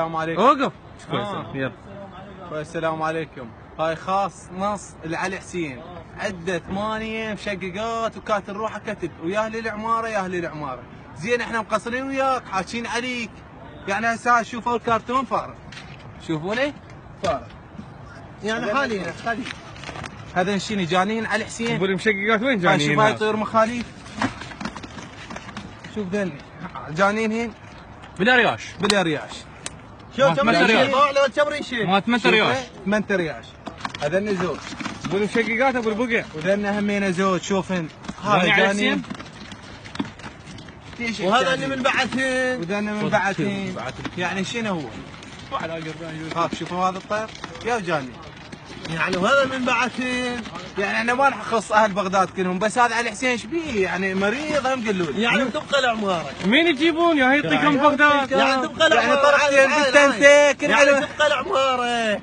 السلام عليكم. اوقف. يلا. السلام عليكم. هاي خاص نص لعلي حسين، عده 8 مشققات وكاتب روحه كتب ويا اهل العماره يا اهل العماره. زين احنا مقصرين وياك حاكين عليك، يعني هسه شوفوا الكرتون فارغ، شوفونه فارغ يعني حاليا خلي هذا نشيني جانين علي حسين. ابو المشققات وين جانين؟ شوف هاي طيور مخاليف، شوف ذني جانين هين بالارياش. بالارياش. شوف 8 ريال لو كم ريشه؟ ما 8 ريال. 8 ريال. هذا النزوج. ابو المشققات ابو البقع. وذن همينه زوج شوفن. هذا جانين. وهذا اللي من بعثين. وذن من بعثين. يعني شنو هو؟ هاك شوفوا هذا الطير يا جاني. يعني وهذا من بعثين. يعني احنا ما راح نخص اهل بغداد كلهم، بس هذا علي حسين شبيه يعني مريض هم قالوا لي. يعني تبقى العماره. مين يجيبون يا يعطيكم بغداد؟ يعني تبقى العماره. يعني طرقتين بالتنتك. يعني تبقى العماره.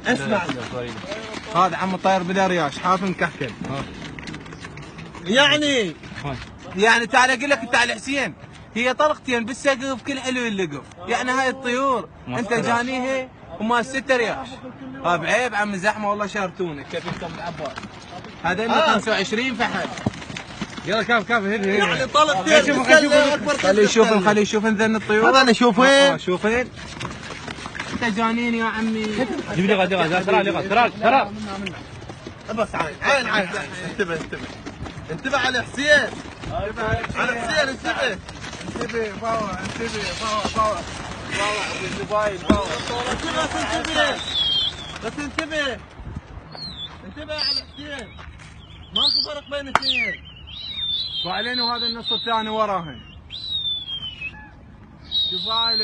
اسمع هذا عم الطير بلا رياش حاف مكحكل. يعني تعال اقول لك انت على حسين، هي طلقتين بالسقف كل حلو اللقف، يعني هاي الطيور انت جانيها وما 6 رياش. ها بعيب عم زحمه والله شارتونك كيفكم العباس. هذا له 25 فحل. يلا كاف يعني طلقتين اكبر. خلي يشوفن ذن الطيور. هذا انا شوفين. شوفين انت جانين يا عمي. جيب لي غاد ترى بس عين انتبه على حسين. على حسين انتبه فاوع بالموبايل بس انتبه على حسين، ماكو فرق بين اثنين. وعلينا وهذا النص الثاني وراهن. شوف هاي